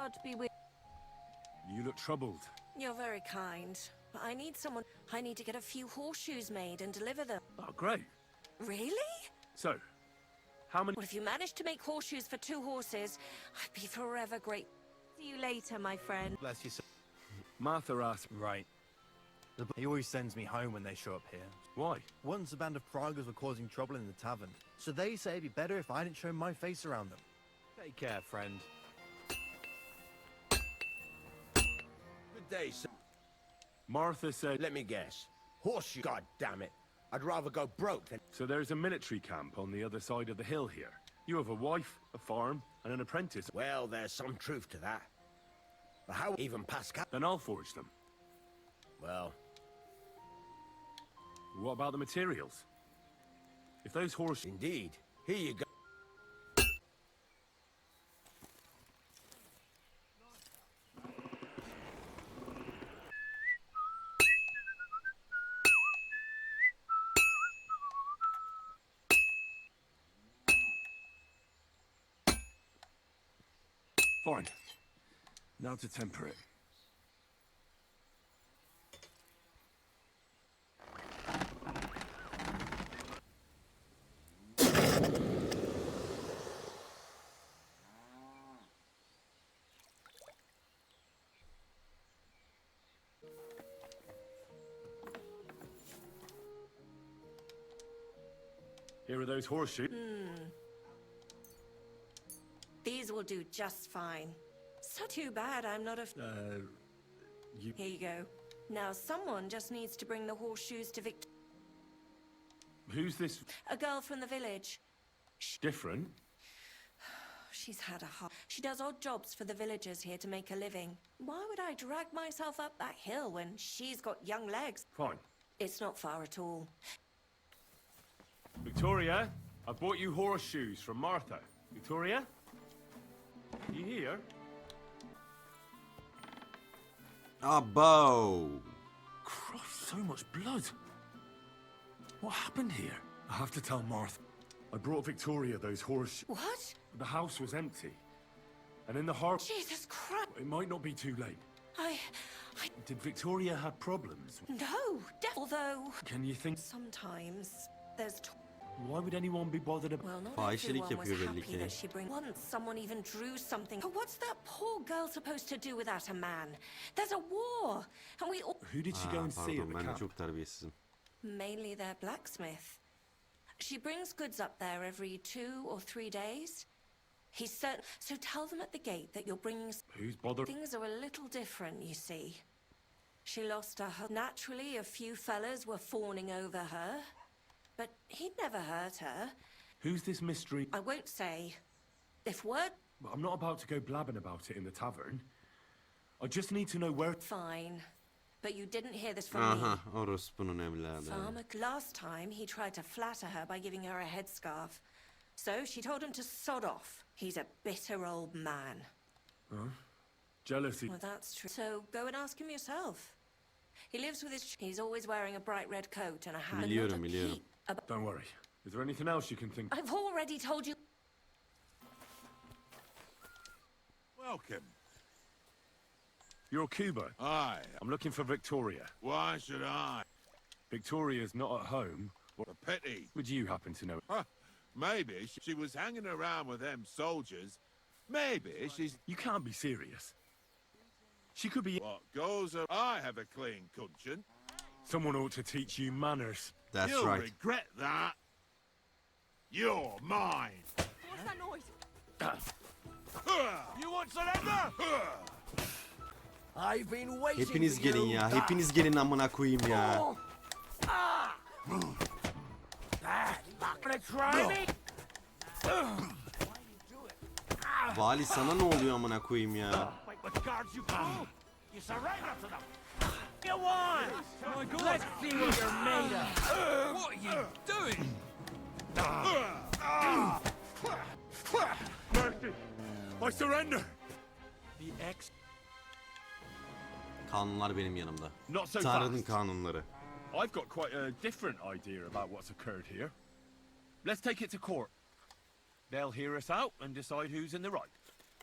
God be with You look troubled. You're very kind. But I need someone. I need to get a few horseshoes made and deliver them. Oh, great. Really? So, how many... Well, if you manage to make horseshoes for 2 horses, I'd be forever great. See you later, my friend. Bless you, sir. Martha asked... Right. He always sends me home when they show up here. Why? Once a band of proggers were causing trouble in the tavern, so they say it'd be better if I didn't show my face around them. Take care, friend. Good day, sir. Martha said... Let me guess. Horseshoe, God damn it. I'd rather go broke than... So there's a military camp on the other side of the hill here. You have a wife, a farm, and an apprentice. Well, there's some truth to that. But how even Pascal... Then I'll forge them. Well... What about the materials? If those horses... Indeed. Here you go. Fine. Now to temper it. Here are those horseshoes. These will do just fine. So too bad I'm not a... You... Here you go. Now someone just needs to bring the horseshoes to Vic... Who's this? A girl from the village. Different? She's had a hard... She does odd jobs for the villagers here to make a living. Why would I drag myself up that hill when she's got young legs? Fine. It's not far at all. Victoria, I bought you horseshoes from Martha. Victoria? You here? Abo. Christ, so much blood. What happened here? I have to tell Martha. I brought Victoria those horseshoes. What? The house was empty. And in the harbor... Jesus Christ. It might not be too late. I... Did Victoria have problems? No, although... Can you think... Sometimes there's... Why would anyone be bothered about... Well, not Fahişelik everyone was yapıyor belli happy ki. that she bring... Once someone even drew something. But what's that poor girl supposed to do without a man? There's a war, and we all... Who did she go and see at Pardon, the ben de camp? çok terbiyesizim. Mainly their blacksmith. She brings goods up there every 2 or 3 days. He's certain... So tell them at the gate that you're bringing... Who's bothered? Things are a little different, you see. She lost her... Naturally, a few fellas were fawning over her. But he'd never hurt her. Who's this mystery? I won't say. If word... I'm not about to go blabbing about it in the tavern. I just need to know where... Fine. But you didn't hear this from Aha, me. orospunun evladı. Farmer, last time he tried to flatter her by giving her a headscarf. So she told him to sod off. He's a bitter old man. Huh? Jealousy. Well, that's true. So go and ask him yourself. He lives with his... He's always wearing a bright red coat and a hat. Biliyorum, biliyorum. Don't worry. Is there anything else you can think? I've already told you... Welcome. You're Cuba. Aye. I'm looking for Victoria. Why should I? Victoria's not at home. What A pity. would you happen to know? Huh. Maybe she was hanging around with them soldiers. Maybe she's... You can't be serious. She could be... What goes on? I have a clean conscience. Someone ought to teach you manners. That's You'll right. regret that. You're mine. What's that noise? You want surrender? I've been waiting Hepiniz for gelin you. ya. Hepiniz gelin amına koyayım ya. Vali sana ne oluyor amına koyayım ya? You surrender to them. You won! Let's see what you're made of. What are you doing? Mercy! I surrender! The ex... Kanunlar benim yanımda. Not so Tanrı'nın fast. kanunları. I've got quite a different idea about what's occurred here. Let's take it to court. They'll hear us out and decide who's in the right.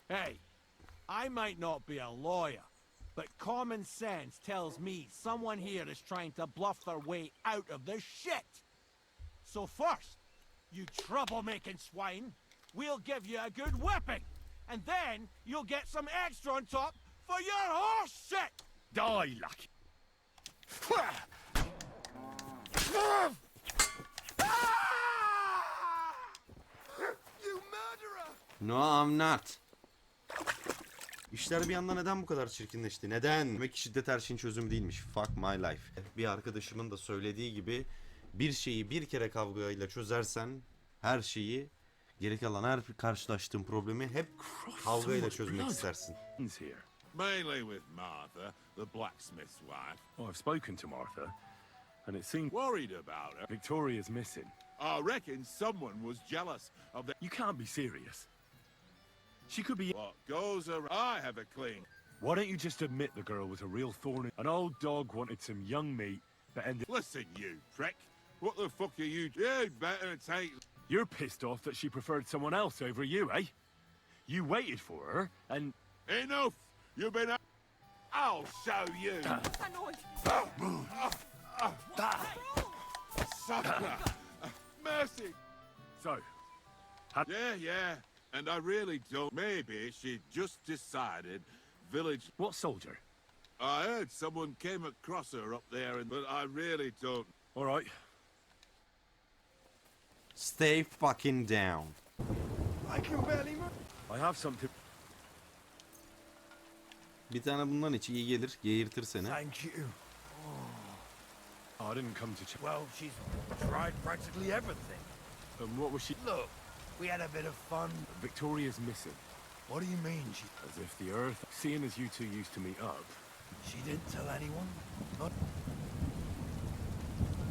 Hey, I might not be a lawyer, but common sense tells me someone here is trying to bluff their way out of this shit. So first, you troublemaking swine, we'll give you a good whipping. And then you'll get some extra on top for your horse shit! Die, lucky. You murderer! No, I'm not. İşler bir anda neden bu kadar çirkinleşti? Neden? Demek ki şiddet her şeyin çözümü değilmiş. Fuck my life. Bir arkadaşımın da söylediği gibi bir şeyi bir kere kavgayla çözersen her şeyi, geri kalan her karşılaştığın problemi hep kavgayla çözmek istersin. Here. Mainly with Martha, the blacksmith's wife. Oh, I've spoken to Martha, and it seems Worried about her. Victoria's missing. I reckon someone was jealous of the... You can't be serious. She could be. What goes around... I have a clean... Why don't you just admit the girl was a real thorn? An old dog wanted some young meat, but ended. Listen, you prick. What the fuck are you... You'd better take... You're pissed off that she preferred someone else over you, eh? You waited for her, and Enough! You've been... I'll show you! Sucker! Mercy! so. Yeah. And I really don't... Maybe she just decided village... What soldier? I heard someone came across her up there, but I really don't... All right. Stay fucking down. I can barely move. I have something. Bir tane bundan hiç iyi gelir, geğirtir seni. Thank you. I didn't come to check. Well, she's tried practically everything. And what was she? Look, we had a bit of fun. Victoria's missing. What do you mean? As if the earth, seeing as you two used to meet up, She didn't tell anyone? Not...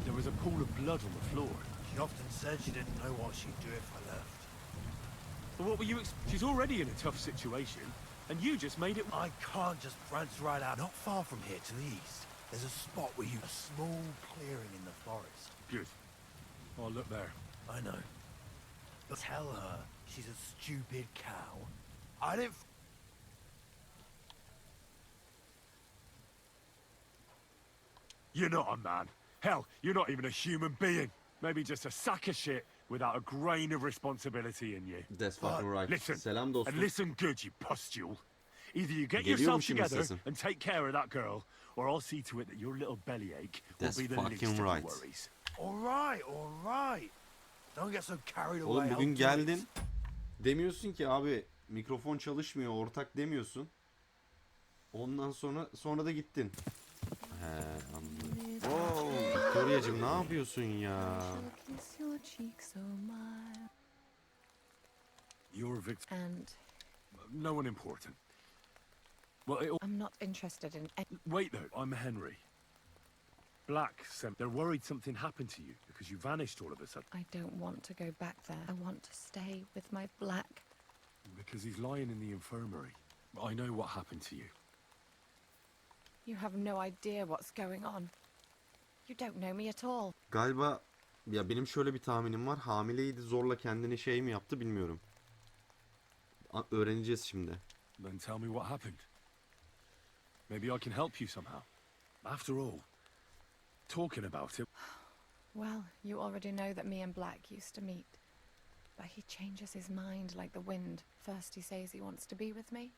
there was a pool of blood on the floor. She often said she didn't know what she'd do if I left. But what were you? She's already in a tough situation, and you just made it. I can't just prance right out. Not far from here to the east, there's a spot where you... A small clearing in the forest. Good. Oh, look there. I know. But tell her she's a stupid cow. I didn't... You're not a man. Hell, you're not even a human being. Maybe just a sack of shit without a grain of responsibility in you. That's fucking right. Listen, Selam dostum. and listen good, you pustule. Either you get Geliyor mu yourself şimdi together sesin? and take care of that girl, or I'll see to it that your little bellyache will That's be the least fucking of right. your worries. All right. Don't get so carried away. Oğlum bugün I'll do geldin. it. Demiyorsun ki abi mikrofon çalışmıyor, ortak demiyorsun. Ondan sonra da gittin. He, anladım. Wow, Victoria'cığım ne yapıyorsun ya? You're a victim. And No one important. Well, I'm not interested in wait though, I'm Henry. Black sent. They're worried something happened to you because you vanished all of a sudden. I don't want to go back there. I want to stay with my Black. Because he's lying in the infirmary. I know what happened to you. You have no idea what's going on. You don't know me at all. Galiba ya benim şöyle bir tahminim var. Hamileydi, zorla kendini şey mi yaptı bilmiyorum. Öğreneceğiz şimdi. Then tell me what happened. Maybe I can help you somehow. After all, talking about it. Well, you already know that me and Black used to meet. But he changes his mind like the wind. First he says he wants to be with me.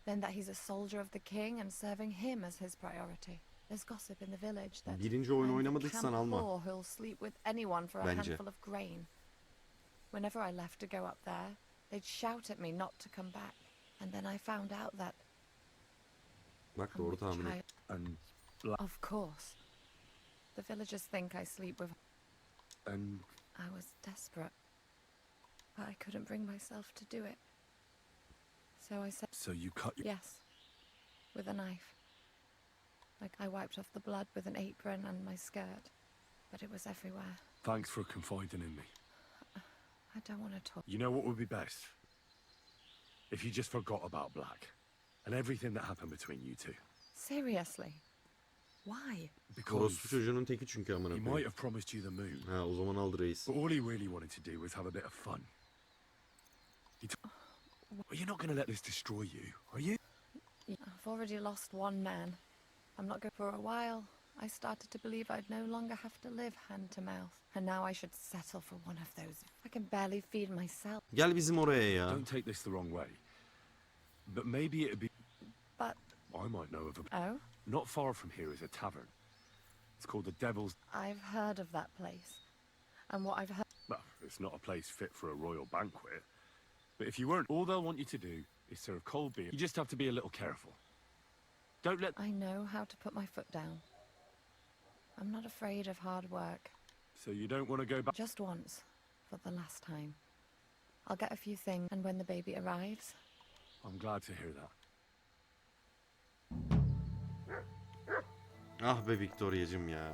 Then that he's a soldier of the king and serving him as his priority. There's gossip in the village that Birinci oyun I'm the oynamadıysan camp alma. whore who'll sleep with anyone for a Bence. handful of grain. Whenever I left to go up there, they'd shout at me not to come back. And then I found out that Bak I'm doğru with tahmin et. child. And Of course. The villagers think I sleep with... and I was desperate. But I couldn't bring myself to do it. So I said so you cut your. yes. With a knife. Like I wiped off the blood with an apron and my skirt. But it was everywhere. Thanks for confiding in me. I don't want to talk. You know what would be best? If you just forgot about Black and everything that happened between you two. Seriously? Why? Because Orospu çocuğunun teki çünkü amına he might koyayım. have promised you the moon, Ha o zaman aldı reis. but all he really wanted to do was have a bit of fun. Well, you're not going to let this destroy you, are you? I've already lost one man. I'm not good for a while. I started to believe I'd no longer have to live hand to mouth. And now I should settle for one of those. I can barely feed myself. Gel bizim oraya ya. Don't take this the wrong way. But maybe it'd be... But, I might know of a... oh? Not far from here is a tavern. It's called the Devil's... I've heard of that place. And what I've heard... Well, it's not a place fit for a royal banquet. But if you weren't, all they'll want you to do is serve cold beer. You just have to be a little careful. Don't let... I know how to put my foot down. I'm not afraid of hard work. So you don't want to go back... Just once. For the last time. I'll get a few things, and when the baby arrives... I'm glad to hear that. Ah be Victoria'cım ya.